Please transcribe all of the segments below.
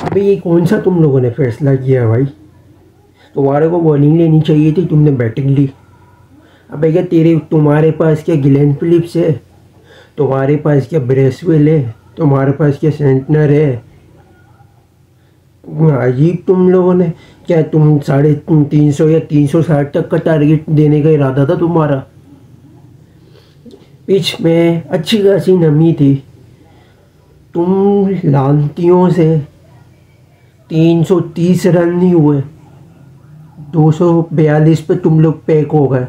अबे ये कौन सा तुम लोगों ने फैसला किया है भाई? तुम्हारे को बॉलिंग लेनी चाहिए थी, तुमने बैटिंग ली। अबे क्या तुम्हारे पास क्या गिलेन फिलिप्स है? तुम्हारे पास क्या ब्रेसवेल है? तुम्हारे पास क्या सेंटनर है? अजीब तुम लोगों ने। क्या तुम 350 या 360 तक का टारगेट देने का इरादा था तुम्हारा? पिच में अच्छी खासी नमी थी। तुम लानतियों से 330 रन नहीं हुए, 242 पे तुम लोग पैक हो गए।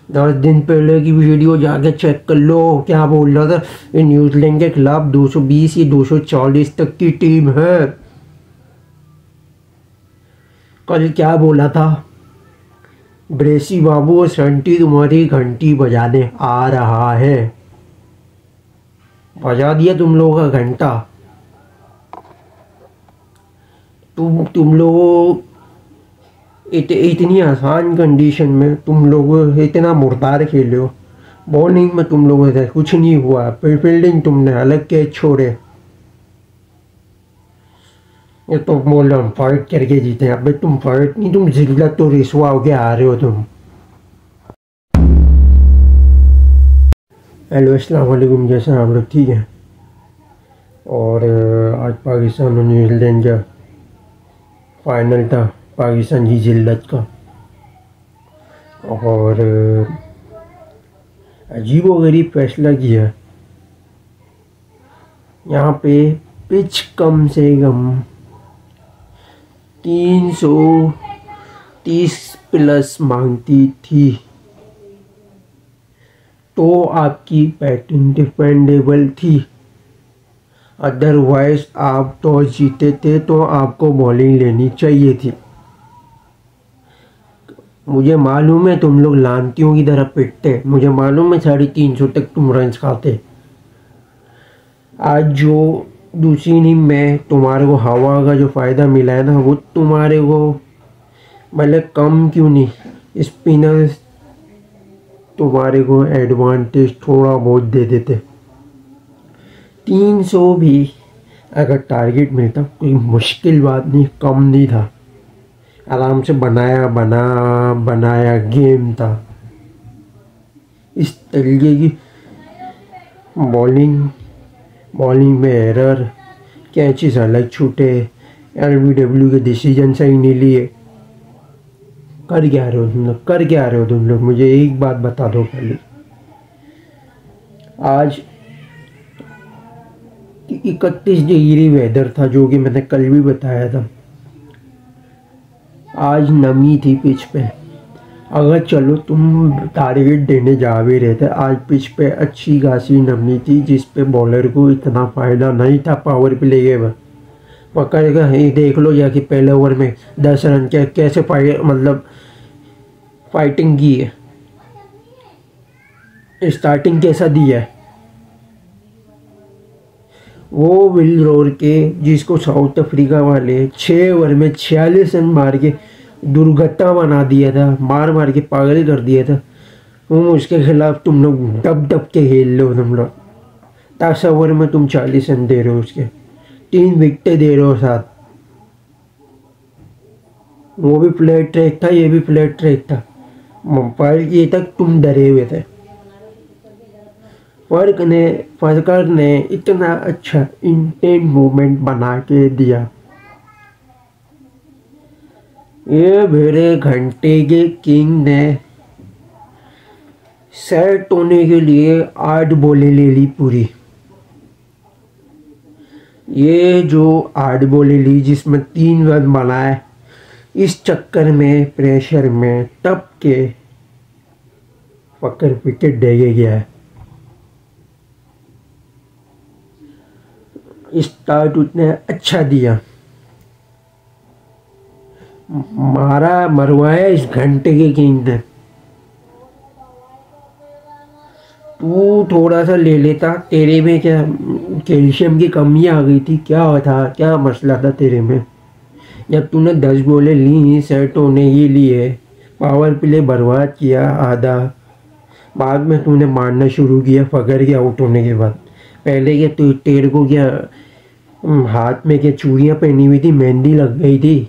10 दिन पहले की वीडियो जाके चेक कर लो, क्या बोल रहा था? ये न्यूजीलैंड के खिलाफ 220 या 240 तक की टीम है। कल क्या बोला था? ब्रेसी बाबू और संटी तुम्हारी घंटी बजाने आ रहा है। बजा दिया तुम लोगों का घंटा। तुम लोगों इतनी आसान कंडीशन में तुम लोग इतना मुर्दार खेले हो। बॉलिंग में तुम लोगों से कुछ नहीं हुआ, फील्डिंग तुमने अलग कैच छोड़े। ये तो बोल रहा हूँ फाइट करके जीते। अबे तुम फाइट नहीं, तुम जिल्लत तो रिसवा होके आ रहे हो तुम। हेलो अस्सलाम वालेकुम, जैसा आप लोग ठीक हैं? और आज पाकिस्तान और न्यूजीलैंड का फाइनल था, पाकिस्तान की जिल्लत का। और अजीबोगरीब फैसला किया। यहाँ पे पिच कम से कम 330 प्लस मांगती थी, तो आपकी बैटिंग डिफेंडेबल थी। अदरवाइज आप टॉस जीते थे तो आपको बॉलिंग लेनी चाहिए थी। मुझे मालूम है तुम लोग लानतियों की तरह पिटते, मुझे मालूम है 350 तक तुम रन खाते। आज जो दूसरी इनिंग में तुम्हारे को हवा का जो फ़ायदा मिला है ना, वो तुम्हारे को मतलब कम क्यों नहीं, स्पिनर्स तुम्हारे को एडवांटेज थोड़ा बहुत दे देते। 300 भी अगर टारगेट मिलता कोई मुश्किल बात नहीं, कम नहीं था। आराम से बनाया गेम था। इस तरीके की बॉलिंग में एरर, कैचेस अलग छूटे, LBW के डिसीजन सही नहीं लिए। कर क्या रहे हो तुम लोग? मुझे एक बात बता दो पहले। आज 31 डिग्री वेदर था, जो कि मैंने कल भी बताया था। आज नमी थी पिच पे। अगर चलो तुम टारगेट देने जा भी रहे थे, आज पिच पे अच्छी खासी नमी थी, जिस पे बॉलर को इतना फ़ायदा नहीं था पावर प्ले के। पकड़ेगा ही देख लो जाके पहले ओवर में 10 रन कैसे फाइटिंग की है, स्टार्टिंग कैसा दिया है। वो विल रोर के, जिसको साउथ अफ्रीका वाले 6 ओवर में 46 रन मार के दुर्घटना बना दिया था, मार के पागल कर दिया था। वो उसके खिलाफ तुम लोग दब के खेल लो। तुम लोग 10 ओवर में तुम 40 रन दे रहे हो, उसके 3 विकेटें दे रहे हो साथ। वो भी फ्लैट ट्रैक था, ये भी फ्लैट ट्रैक था। अंपायर ये तक तुम डरे हुए थे। फरकर ने इतना अच्छा इंटेंट मूवमेंट बना के दिया। ये मेरे घंटे के किंग ने सेट होने के लिए 8 बॉलें ले ली पूरी। ये जो 8 बॉलें ली, जिसमें 3 रन बनाए, इस चक्कर में प्रेशर में टप के फकर विकेट देके गया है। स्टार्ट उसने अच्छा दिया, मरवाया इस घंटे के किंग ने। तू थोड़ा सा ले लेता, तेरे में क्या कैल्शियम की कमी आ गई थी? क्या मसला था तेरे में? जब तूने 10 बॉलें ली, सेट होने ये लिए, पावर प्ले बर्बाद किया आधा, बाद में तूने मारना शुरू किया फगर के आउट होने के बाद। पहले क्या तेरे को क्या हाथ में क्या चूड़ियां पहनी हुई थी, मेहंदी लग गई थी।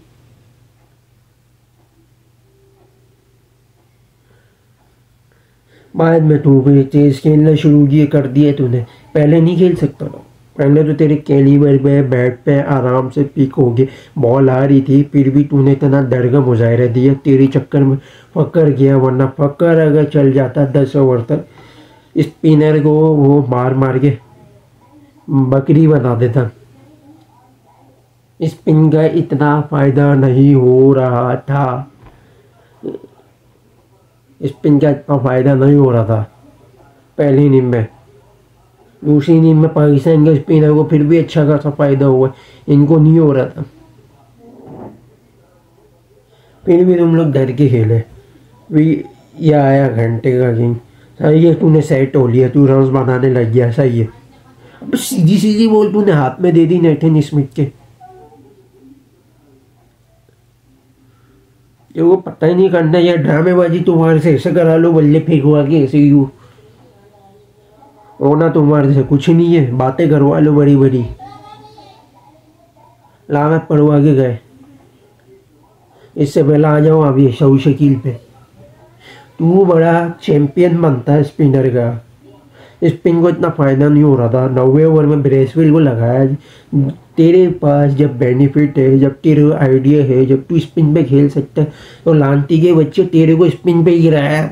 बाद में तू भी तेज खेलना शुरू किए कर दिए तूने, पहले नहीं खेल सकता था। पहले तो तेरे कैलिबर पे बैट पे आराम से पिक हो गए, बॉल आ रही थी, फिर भी तूने इतना दरगम मुजाहरा दिया, तेरे चक्कर में फकर गया। वरना फकर अगर चल जाता 10 ओवर तक, स्पिनर को वो मार मार के बकरी बना देता। स्पिन का इतना फायदा नहीं हो रहा था, स्पिन का इतना फायदा नहीं हो रहा था पहली इनिंग में। दूसरी इनिंग में पाकिस्तान के स्पिनर को फिर भी अच्छा खासा फायदा हुआ, इनको नहीं हो रहा था। फिर भी तुम लोग डर के खेले। भी ये आया घंटे का गेम, सही है, तूने सेट हो लिया, तू रन्स बनाने लग गया, सही है। अब सीधी सीधी बॉल तूने हाथ में दे दी नेथन स्मिथ के, ये वो पता ही नहीं करना, या ड्रामेबाजी तुम्हारे से ऐसे करा लो, बल्ले फेंकवा के ऐसे यू होना तुम्हारे से कुछ नहीं है, बातें करवा लो बड़ी बड़ी, लानत पड़वा के गए। इससे पहले आ जाओ अभी शऊ शकील पे। तू बड़ा चैंपियन बनता है स्पिनर का, स्पिन को इतना फायदा नहीं हो रहा था। 90 ओवर में ब्रेसवेल को लगाया। तेरे पास जब बेनिफिट है, जब तेरे आइडिया है, जब तू स्पिन पे खेल सकता है, तो लांती के बच्चे तेरे को स्पिन पे ही गिराया।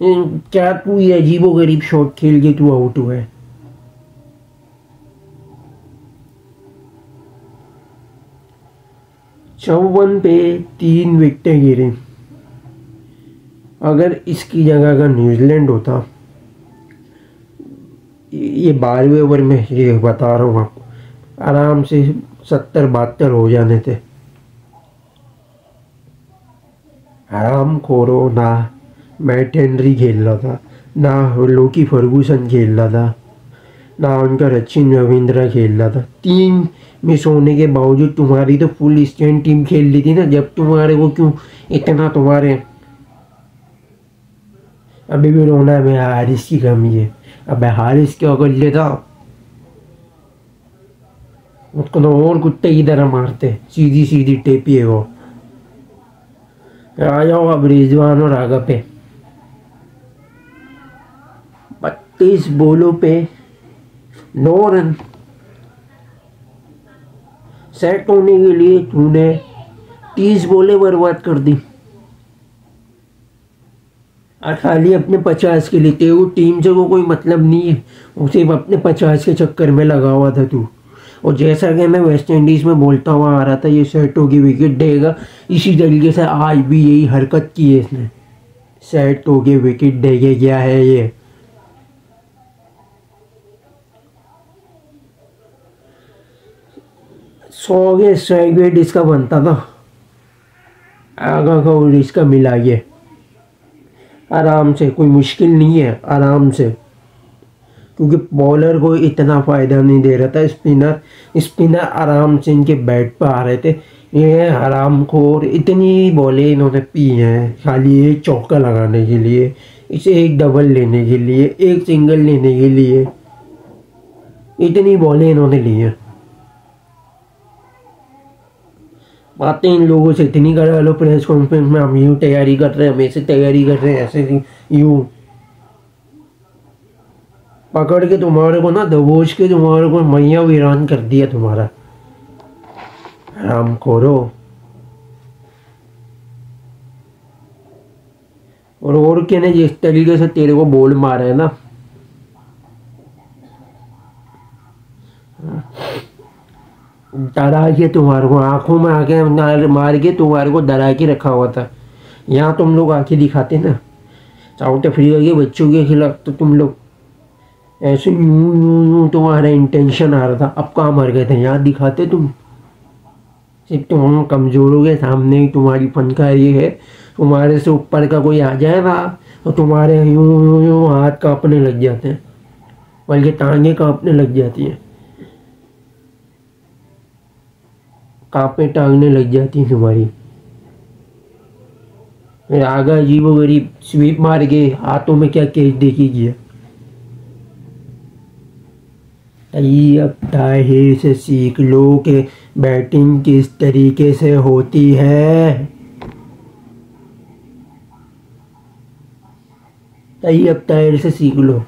क्या तू ये अजीबो गरीब शॉट खेल के तू आउट हुआ है। चौवन पे 3 विकेटें गिरी। अगर इसकी जगह अगर न्यूजीलैंड होता, ये 12वें ओवर में, ये बता रहा हूँ आपको, आराम से 70-72 हो जाने थे। आराम खोरो ना, मैट हेनरी खेल रहा था, ना लोकी फर्गूसन खेल रहा था, ना उनका सचिन रविंद्र खेल रहा था। 3 मिस होने के बावजूद तुम्हारी तो फुल स्ट्रेंथ टीम खेल रही थी ना। जब तुम्हारे को क्यों इतना, तुम्हारे अभी भी रोना है, हारिस की कमी है। अब हारिस क्या कर लेता, उसको तो और कुत्ते की तरह मारते, सीधी सीधी टेपी है वो। आ जाओ अब रिजवान और आगा पे। 32 बॉलों पे 9 रन सेट होने के लिए तूने 30 बॉलें बर्बाद कर दी, और खाली अपने 50 के लिए। तेरे टीम से को कोई मतलब नहीं है, उसे अपने 50 के चक्कर में लगा हुआ था तू। और जैसा कि मैं वेस्ट इंडीज़ में बोलता हुआ आ रहा था, ये सेट होगी विकेट देगा, इसी तरीके से आज भी यही हरकत की है इसने, सेट होगी विकेट देगे गया है ये। सौ के स्ट्राइक रेट इसका बनता था, आगा का और इसका मिला ये आराम से, कोई मुश्किल नहीं है, आराम से। क्योंकि बॉलर को इतना फ़ायदा नहीं दे रहा था स्पिनर आराम से इनके बैट पर आ रहे थे। ये हरामखोर इतनी बॉलें इन्होंने पी हैं खाली एक चौका लगाने के लिए, इसे एक डबल लेने के लिए, एक सिंगल लेने के लिए, इतनी बॉलें इन्होंने ली हैं। बातें इन लोगों से इतनी करा लो प्रेस कॉन्फ्रेंस में, हम यूँ तैयारी कर रहे हैं, हम ऐसे तैयारी कर रहे हैं, ऐसे यूँ पकड़ के तुम्हारे को ना दबोच के तुम्हारे को मैया वीरान कर दिया तुम्हारा, राम खोरो। और के ने जिस तरीके से तेरे को बोल मारा है ना, डरा के तुम्हारे को आंखों में आके मार के तुम्हारे को डरा के रखा हुआ था। यहाँ तुम लोग आके दिखाते ना साउथ अफ्रीका के बच्चों के खिलाफ, तो तुम लोग ऐसे यूं यूं यूं तुम्हारा इंटेंशन आ रहा था, अब कहाँ मर गए थे, यहाँ दिखाते तुम। सिर्फ तुम कमज़ोरों के सामने ही तुम्हारी फनकारी है। तुम्हारे से ऊपर का कोई आ जाए ना तो तुम्हारे यूं यूं यूं हाथ कांपने लग जाते हैं, बल्कि टांगें कांपने लग जाती हैं, कांपे टांगने लग जाती हैं तुम्हारी। फिर आगा अजीबो गरीब स्वीप मार के हाथों में क्या कैच देखी गया। तैयब ताहिर से सीख लो कि बैटिंग किस तरीके से होती है। तैयब ताहिर से सीख लो।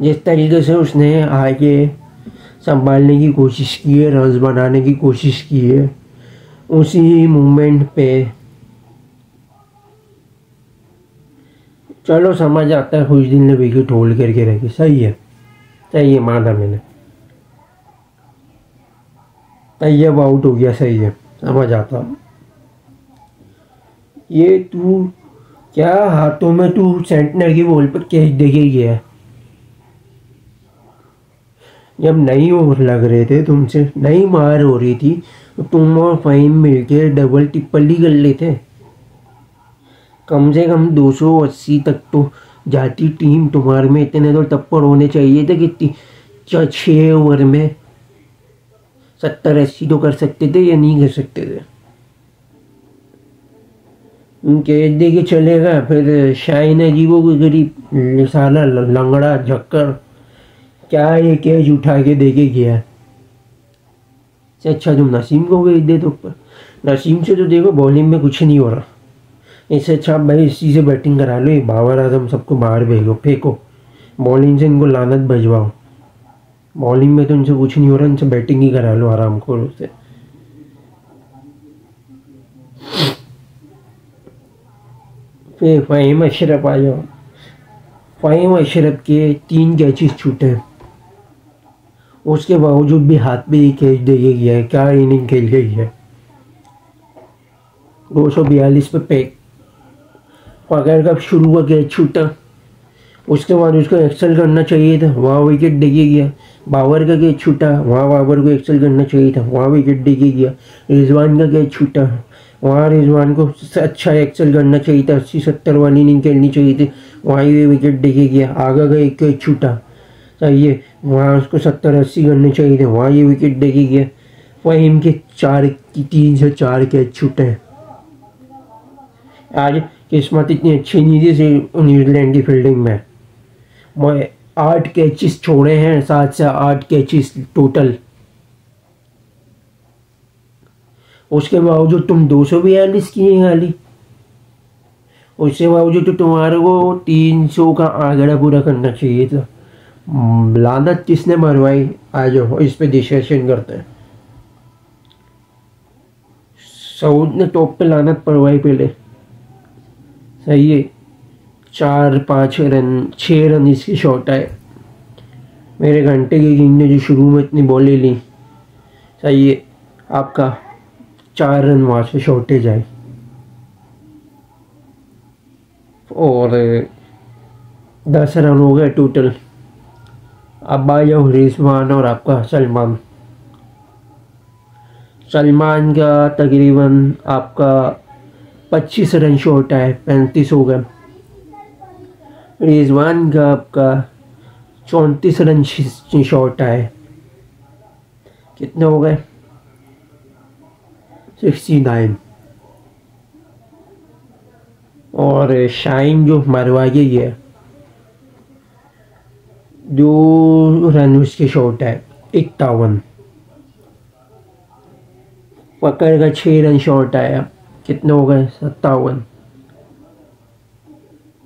जिस तरीके से उसने आगे संभालने की कोशिश की है, रन्स बनाने की कोशिश की है, उसी मोमेंट पे चलो समझ आता है कुछ दिन ने विकेट होल्ड करके रखी। सही है माना मैंने। तैयब आउट हो गया, सही है, समझ आता। ये तू क्या हाथों में तू सेंटनर की बॉल पर कैच देके गया है। जब नई ओवर लग रहे थे, तुमसे नई मार हो रही थी, तो तुम और फ़हीम मिलके डबल ट्रिपल ही कर लेते। कम से कम 280 तक तो जाती टीम तुम्हारे में। इतने तो टप्पर होने चाहिए थे। कितनी 6 ओवर में 70-80 तो कर सकते थे या नहीं कर सकते थे। कैच दे के चलेगा, फिर शाइन अजीबो को गरीब साला लंगड़ा झक्कर क्या ये कैच उठा के दे के गया। अच्छा तुम नसीम को भेज दे तो ऊपर। नसीम से तो देखो बॉलिंग में कुछ नहीं हो रहा। इससे अच्छा भाई इसी से बैटिंग करा लो। ये बाबर आजम सबको बाहर भेजो, फेंको। बॉलिंग से इनको लानत भजवाओ। बॉलिंग में तो इनसे कुछ नहीं हो रहा, इनसे बैटिंग ही करा लो आराम खोरो से। फिर फ़हीम अशरफ आ जाओ। फ़हीम अशरफ के 3 कैचेस छूटे, उसके बावजूद भी हाथ में ही कैच दे के गया है। क्या इनिंग खेल गई है। 242 पे पैक पकड़ का शुरू का कैच छूटा, उसके बाद उसको एक्सेल करना चाहिए था, वहाँ विकेट दे के गया। बाबर का कैच छूटा, वहाँ बाबर को एक्सेल करना चाहिए था, वहाँ विकेट दे के गया। रिजवान का कैच छूटा, वहाँ रिजवान को अच्छा एक्सेल करना चाहिए था, 80-70 वाली इनिंग खेलनी चाहिए थी, वहाँ ही विकेट दे के गया। आगे का एक कैच छूटा, चाहिए वहाँ उसको 70-80 करने चाहिए थे, वहाँ ये विकेट दे के गया। फ़हीम के 3 से 4 कैच छूटे हैं। आज किस्मत इतनी अच्छी नहीं थी न्यूजीलैंड की फील्डिंग में। 8 कैचेस छोड़े हैं, 7 से 8 कैचेस टोटल। उसके बावजूद तुम 242 किए हैं खाली। उसके बावजूद तो तुम्हारे को 300 का आंकड़ा पूरा करना चाहिए था। लानत किसने मरवाई, आ जाओ इस पे डिस्कशन करते हैं। सऊद ने टॉप पे लानत पड़वाई पहले। सही है, 4-5 रन 6 रन इसकी शॉट आए। मेरे घंटे की किंग ने जो शुरू में इतनी बॉलें ली, सही है, आपका 4 रन वहाँ से शॉर्टेज आए। और 10 रन हो गए टोटल। अब आ जाओ रिजवान और आपका सलमान का तकरीबन आपका 25 रन शॉट आए, 35 हो गए। रिजवान का आपका 34 रन शॉट आए, कितने हो गए 69। और शाइन जो मरवा के गया, 2 रन उसके शॉट है, 51। पकड़ का 6 रन शॉट आया, कितने हो गए 57।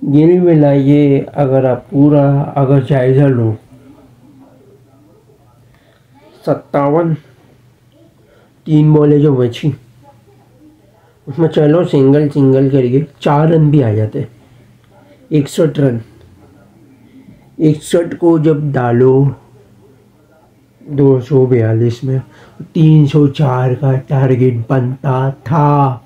गिल मिलाइए अगर आप पूरा अगर जायजा लो, 57। 3 बॉलें जो बची उसमें चलो सिंगल करके 4 रन भी आ जाते। 61 रन, 61 को जब डालो 242 में, 304 का टारगेट बनता था।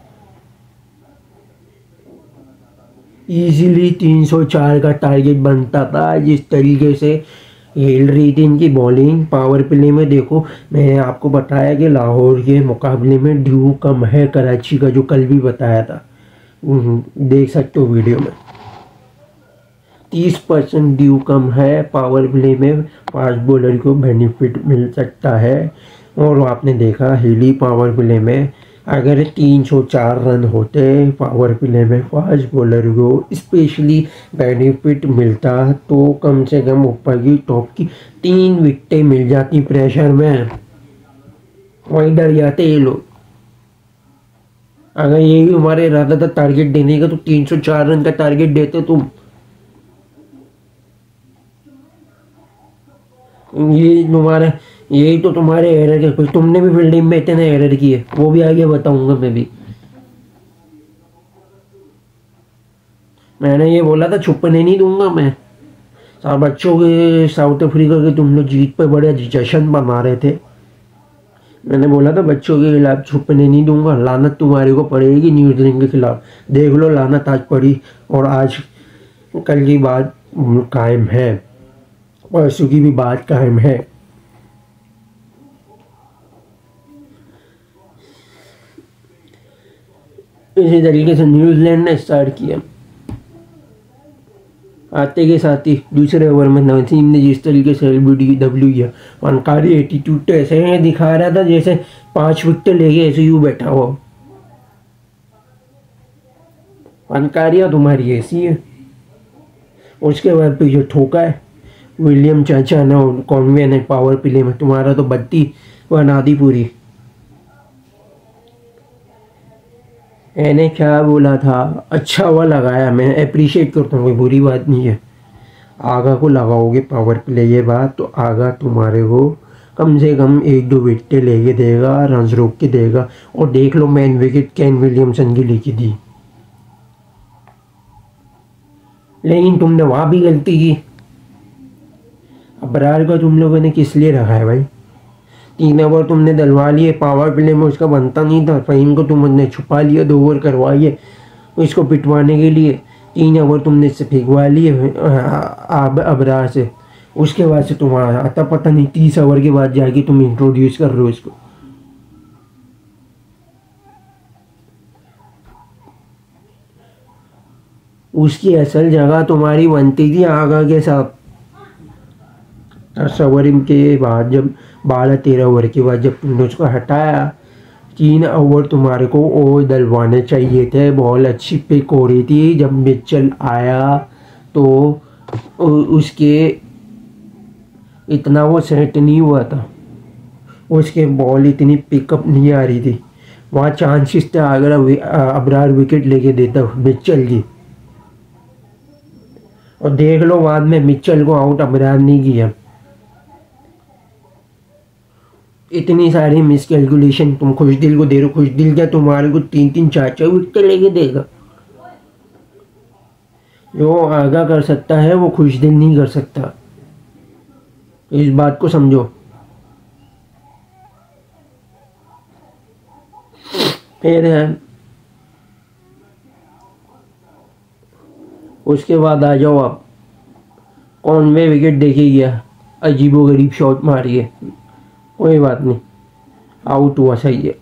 इजीली 304 का टारगेट बनता था। जिस तरीके से हिल रही थी इनकी बॉलिंग पावर प्ले में, देखो मैंने आपको बताया कि लाहौर के मुकाबले में ड्यू कम है कराची का, जो कल भी बताया था, देख सकते हो वीडियो में। 30% ड्यू कम है पावर प्ले में, फास्ट बॉलर को बेनिफिट मिल सकता है। और आपने देखा हिली पावर प्ले में अगर 304 रन होते पावर प्ले में फास्ट बॉलर को स्पेशली बेनिफिट मिलता तो कम से कम ऊपर की टॉप की 3 विकेटें मिल जाती प्रेशर में। वहीं डर जाते ये लोग। अगर यही हमारे इरादा था टारगेट देने का तो 304 रन का टारगेट देते तुम। ये तुम्हारा यही तो तुम्हारे एरर है। कुछ तुमने भी फील्डिंग में इतने एरर किए, वो भी आगे बताऊंगा मैं भी। मैंने ये बोला था छुपने नहीं दूंगा मैं। सब बच्चों के साउथ अफ्रीका के तुम लोग जीत पे बड़े जश्न मना रहे थे। मैंने बोला था बच्चों के खिलाफ छुपने नहीं दूंगा, लानत तुम्हारे को पड़ेगी न्यूजीलैंड के खिलाफ। देख लो लानत आज पड़ी, और आज कल की बात कायम है, परसों की भी बात कायम है। इसी तरीके से न्यूजीलैंड ने स्टार्ट किया। आते के साथ ही दूसरे ओवर में नसीम ने जिस तरीके से LBW किया, फनकारी एटीट्यूड तो ऐसे दिखा रहा था जैसे 5 विकेट लेके ऐसे यूं बैठा हुआ। फनकारियाँ तुम्हारी ऐसी है। उसके बाद फिर जो ठोका है विलियम चाचा ने, कॉन्वे ने पावर प्ले में, तुम्हारा तो बत्ती बना दी पूरी। मैंने क्या बोला था, अच्छा हुआ लगाया, मैं अप्रिशिएट करता हूँ, कोई बुरी बात नहीं है। आगा को लगाओगे पावर प्ले ये बात, तो आगा तुम्हारे को कम से कम 1-2 विकेटें लेके देगा, रन रोक के देगा। और देख लो मैन विकेट केन विलियमसन की लेके दी, लेकिन तुमने वहाँ भी गलती की। अबरार को तुम लोगों ने किस लिए रखा है भाई? 3 ओवर तुमने डलवा लिए, पावर प्ले में उसका बनता नहीं था। फ़हीम को तुमने छुपा लिया, 2 ओवर करवाइए इसको पिटवाने के लिए। 3 ओवर तुमने इससे फेंकवा लिए अबरार से। उसके बाद से तुम्हारा आता पता नहीं, 30 ओवर के बाद जाके तुम इंट्रोड्यूस कर रहे हो इसको। उसकी असल जगह तुम्हारी बनती थी आगा के साथ। 10 ओवर के बाद, जब 12-13 ओवर के बाद जब तुमने उसको हटाया, 3 ओवर तुम्हारे को और डलवाने चाहिए थे। बॉल अच्छी पिक हो रही थी। जब मिचेल आया तो उसके इतना वो सेट नहीं हुआ था, उसके बॉल इतनी पिकअप नहीं आ रही थी। वहाँ चांसेस थे अगर अबरार विकेट लेके देता मिचेल की। और देख लो बाद में मिचेल को आउट अबरार नहीं किया। इतनी सारी मिसकैलकुलेशन तुम खुशदिल को दे रहे हो। खुशदिल क्या तुम्हारे को 3-3 4-4 विकेट लेके देगा? जो आगा कर सकता है वो खुशदिल नहीं कर सकता, इस बात को समझो। फिर उसके बाद आ जाओ आप, कॉन्वे विकेट देखे गया, अजीबोगरीब शॉट मारिए, कोई बात नहीं, आउट हुआ, सही है।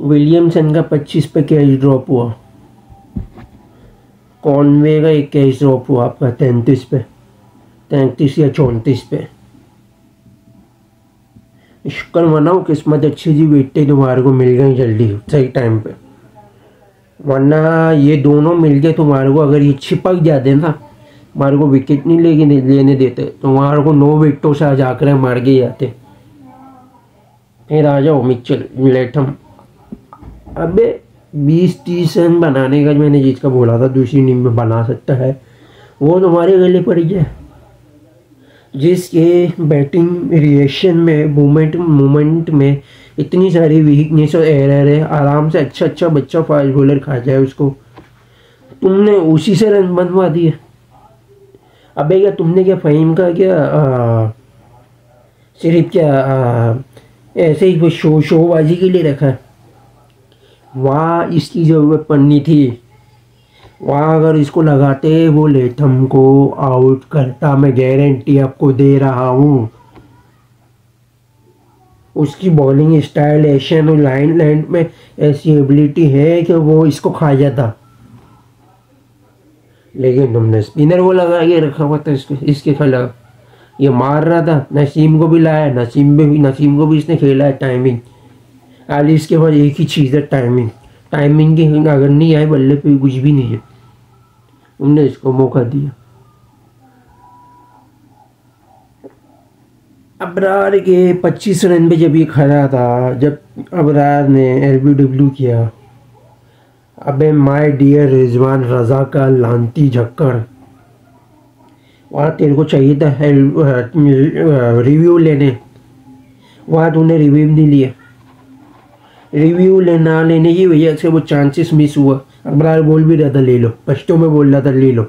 विलियमसन का 25 पे कैच ड्रॉप हुआ, कॉन्वे का एक कैच ड्रॉप हुआ आपका 33 पे, 33 या 34 पे। शुक्र मनाओ, किस्मत अच्छी थी, विकेटें तुम्हारे को मिल गई जल्दी सही टाइम पे। वरना ये दोनों मिल गए तुम्हारे को, अगर ये चिपक जाते ना, हमारे को विकेट नहीं लेने देते, तो हमारे को 9 विकेटों से आज आकर मार के जाते। फिर आ जाओ मिचेल लेथम। अबे 20-30 रन बनाने का मैंने जिसका बोला था दूसरी टीम में बना सकता है, वो तुम्हारे गले पड़ गया। जिसके बैटिंग रिएक्शन में मूवमेंट में इतनी सारी वीकनेस और एरर है, आराम से अच्छा बच्चा फास्ट बॉलर खा जाए उसको, तुमने उसी से रन बनवा दिए। अबे क्या तुमने क्या फ़हीम का क्या सिर्फ क्या ऐसे ही शोबाजी के लिए रखा है? वहाँ इसकी ज़रूरत पड़नी थी। वहाँ अगर इसको लगाते वो लेथम को आउट करता, मैं गारंटी आपको दे रहा हूँ। उसकी बॉलिंग स्टाइल, एक्शन और लाइन लेंथ में ऐसी एबिलिटी है कि वो इसको खा जाता। लेकिन तुमने स्पिनर को लगा के रखा हुआ था इसके खिलाफ। ये मार रहा था, नसीम को भी लाया, नसीम को भी इसने खेला है टाइमिंग। खाली इसके पास एक ही चीज़ है, टाइमिंग। टाइमिंग की अगर नहीं आए बल्ले पे कुछ भी नहीं है। उनने इसको मौका दिया। अबरार के 25 रन पे जब ये खड़ा था, जब अबरार ने LBW किया, अबे माय डियर रिजवान रजा का लानती झक्कर, वहाँ तेरे को चाहिए था रिव्यू लेने, वहाँ तूने रिव्यू नहीं लिया। रिव्यू लेना लेने की वजह से वो चांसेस मिस हुआ। अबरार बोल भी रहा था ले लो, पश्तो में बोल रहा था ले लो,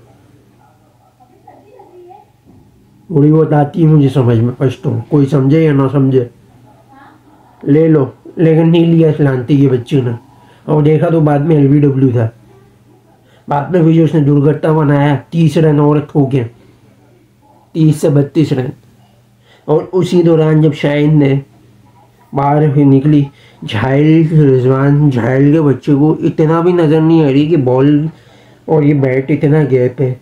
थोड़ी बहुत आती है मुझे समझ में पश्तो, कोई समझे या ना समझे, ले लो। लेकिन नहीं लिया इस लानती के बच्चे ने। और देखा तो बाद में LBW था। बाद में भी उसने दुर्घटना बनाया, 30 रन और ठोके, 30 से 32 रन। और उसी दौरान जब शाहीन ने बाहर निकली, झाइल रिजवान झाइल के बच्चे को इतना भी नज़र नहीं आ रही कि बॉल और ये बैट इतना गैप है,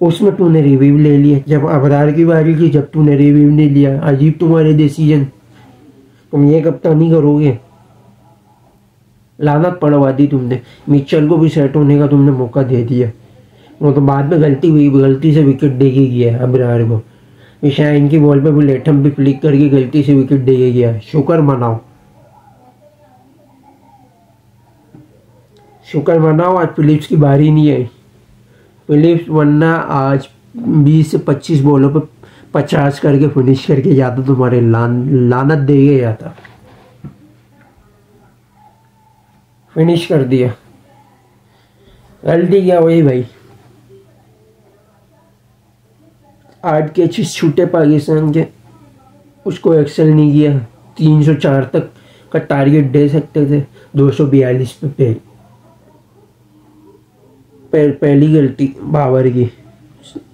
उसमें तूने रिव्यू ले लिया। जब अबरार की बारी थी, जब तूने रिव्यू नहीं लिया, अजीब तुम्हारे डिसीजन। तुम ये कप्तानी करोगे? लानत पड़वा दी तुमने। मिचेल को भी सेट होने का तुमने मौका दे दिया, वो तो बाद में गलती हुई, गलती से विकेट दे के गया अबरार को। शाहीन की बॉल पे भी लेठम भी फ्लिक करके गलती से विकेट दे के गया। शुक्र मनाओ, शुक्र मनाओ आज फिलिप्स की बारी नहीं आई। फिलिप्स वरना आज 20 से 25 बॉलों पे 50 करके फिनिश करके जाता, तुम्हारे लानत दे के जाता। फिनिश कर दिया। गलती क्या हुई भाई? 8 कैचेस छूटे पाकिस्तान के, उसको एक्सेल नहीं किया। 304 तक का टारगेट दे सकते थे, 242 पे पहली गलती बाबर की,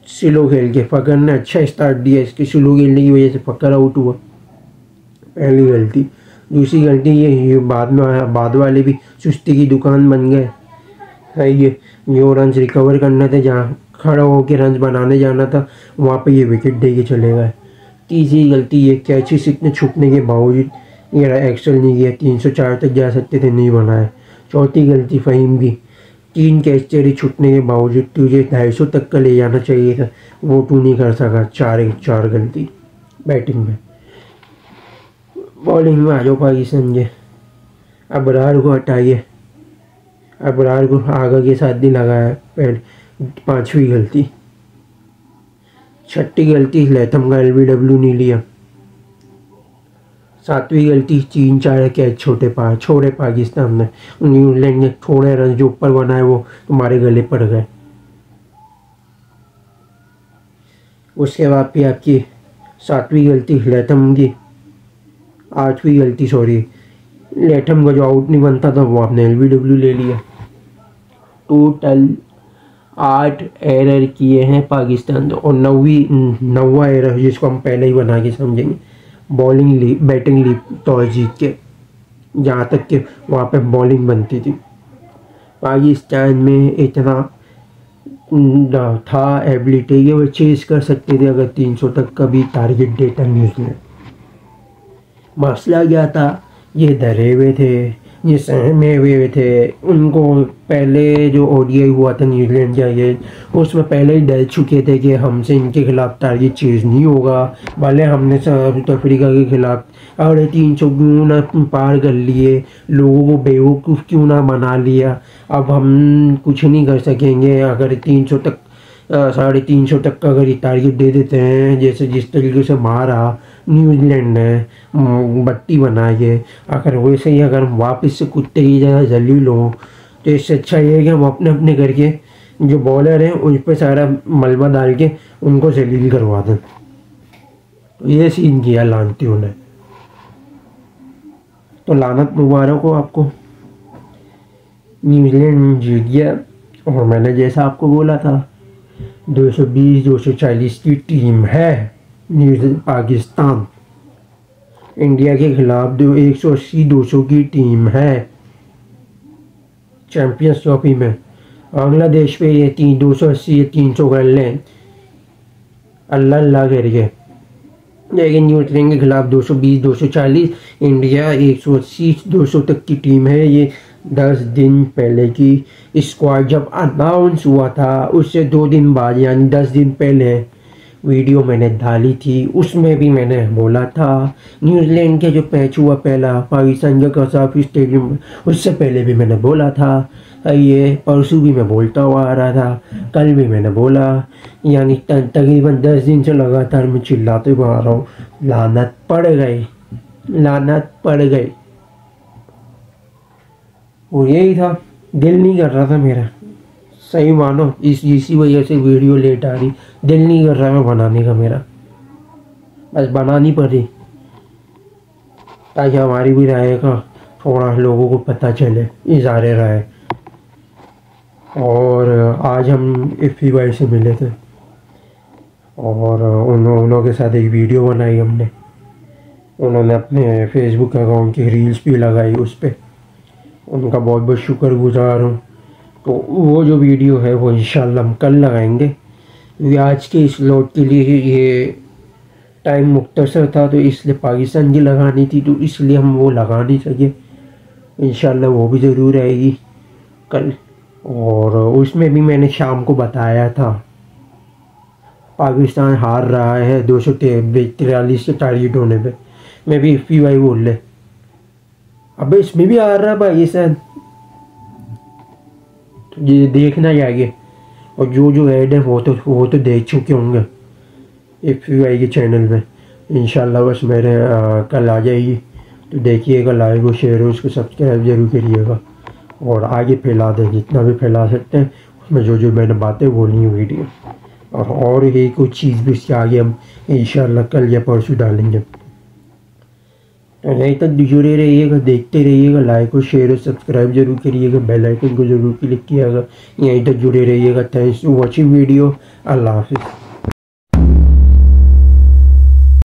स्लो खेल के। फकर ने अच्छा स्टार्ट दिया, इसके स्लो खेलने की वजह से फकर आउट हुआ, पहली गलती। दूसरी गलती ये बाद में आया, बाद वाले भी सुस्ती की दुकान बन गए है। ये जो रन्स रिकवर करना थे, जहाँ खड़ा होकर रन्स बनाने जाना था, वहाँ पे ये विकेट दे के चले गए। तीसरी गलती ये, कैचेस इतने छूटने के बावजूद ये एक्सेल नहीं किया, 304 तक जा सकते थे, नहीं बनाया। चौथी गलती फ़हीम की, 3 कैच तेरे छूटने के बावजूद तुझे 250 तक का ले जाना चाहिए था, वो तू नहीं कर सका। 4 गलती बैटिंग में। बॉलिंग में आ जाओ पाकिस्तान के। अबरार को हटाइए, अबरार को आगा के साथ नहीं लगाया। पहले 5वीं गलती। 6ठी गलती लेथम का LBW नहीं लिया। 7वीं गलती 3-4 कैच छोड़े पाकिस्तान ने। न्यूजीलैंड ने थोड़े रन जो ऊपर बनाए वो तुम्हारे गले पड़ गए। उसके बाद भी आपकी 7वीं गलती लेथम की, 8वीं गलती सॉरी लेथम का जो आउट नहीं बनता था वो आपने LBW ले लिया। टोटल 8 एरर किए हैं पाकिस्तान, और 9वां एरर जिसको हम पहले ही बना के समझेंगे, बैटिंग लीड टॉस जीत के, जहाँ तक कि वहाँ पे बॉलिंग बनती थी। पाकिस्तान में इतना था एबिलिटी के वो चेस कर सकते थे अगर 300 तक का भी टारगेट देता न्यूजीलैंड। मसला क्या था? ये डरे हुए थे, ये सहमे हुए थे। उनको पहले जो ODI हुआ था न्यूजीलैंड का, ये उसमें पहले ही डर चुके थे कि हमसे इनके खिलाफ टारगेट चेज नहीं होगा। भले हमने साउथ अफ्रीका के खिलाफ 350 क्यों ना पार कर लिए, लोगों को बेवकूफ़ क्यों ना बना लिया, अब हम कुछ नहीं कर सकेंगे अगर 300 तक 350 तक का अगर ये टारगेट दे देते हैं, जैसे जिस तरीके से मारा न्यूजीलैंड ने बट्टी बना के। अगर वैसे ही अगर हम वापस से कुत्ते की जगह जलील हों, तो इससे अच्छा ये है कि हम अपने अपने करके जो बॉलर हैं उन पर सारा मलबा डाल के उनको जलील करवा दें। तो ये सीन किया लानतियों ने। तो लानत मुबारक हो आपको, न्यूजीलैंड जीत गया। और मैंने जैसा आपको बोला था 220-240 की टीम है न्यूजीलैंड पाकिस्तान। इंडिया के खिलाफ 180-200 की टीम है चैंपियंस ट्रॉफी में। बांग्लादेश पे ये 280 या 300 कर लें, अल्लाह अल्लाह करके लेकिन न्यूजीलैंड के खिलाफ 220, 240, इंडिया 180, 200 तक की टीम है। ये 10 दिन पहले की स्क्वाड जब अनाउंस हुआ था उससे 2 दिन बाद यानी 10 दिन पहले वीडियो मैंने डाली थी। उसमें भी मैंने बोला था न्यूजीलैंड के जो मैच हुआ पहला पाकिस्तान के कसाफी स्टेडियम में, उससे पहले भी मैंने बोला था। ये परसों भी मैं बोलता हुआ आ रहा था, कल भी मैंने बोला, यानी तकरीबन 10 दिन से लगातार मैं चिल्लाते हुए आ रहा हूँ। लानत पड़ गई, लानत पड़ गई। और यही था, दिल नहीं कर रहा था मेरा, सही मानो इसी वजह से वीडियो लेट आ रही। दिल नहीं कर रहा मैं बनाने का मेरा, बस बनानी पड़ी ताकि हमारी भी राय का थोड़ा लोगों को पता चले, इज़ारे राय। और आज हम इफ़ी भाई से मिले थे और उन्होंने के साथ एक वीडियो बनाई हमने। उन्होंने अपने फेसबुक अकाउंट की रील्स भी लगाई, उस पर उनका बहुत बहुत शुक्रगुजार हूँ। तो वो जो वीडियो है वो इंशाल्लाह हम कल लगाएंगे, क्योंकि आज के इस लोड के लिए ये टाइम मुख्तसर था, तो इसलिए पाकिस्तान की लगानी थी, तो इसलिए हम वो लगा नहीं सके। इंशाल्लाह वो भी ज़रूर आएगी कल। और उसमें भी मैंने शाम को बताया था पाकिस्तान हार रहा है 243 के टारगेट होने पे। मैं भी इफ़ी भाई बोल ले, अबे इसमें भी हार रहा पाकिस्तान, तो ये देखना चाहिए। और जो ऐड है वो तो देख चुके होंगे इफ़ी भाई के चैनल पे। इंशाल्लाह बस मेरे कल आ जाएगी, तो देखिएगा, लाइक और शेयर और उसको सब्सक्राइब जरूर करिएगा और आगे फैला दें जितना भी फैला सकते हैं। उसमें जो मैंने बातें बोली हैं वीडियो, और ये कुछ चीज़ भी इसके आगे हम इंशाल्लाह कल या परसों डालेंगे। तो यहीं तक जुड़े रहिएगा, देखते रहिएगा, लाइक और शेयर और सब्सक्राइब जरूर करिएगा, बेल आइकन को जरूर क्लिक किएगा। यहीं तक जुड़े रहिएगा। Thanks for watching video. अल्लाह हाफिज़।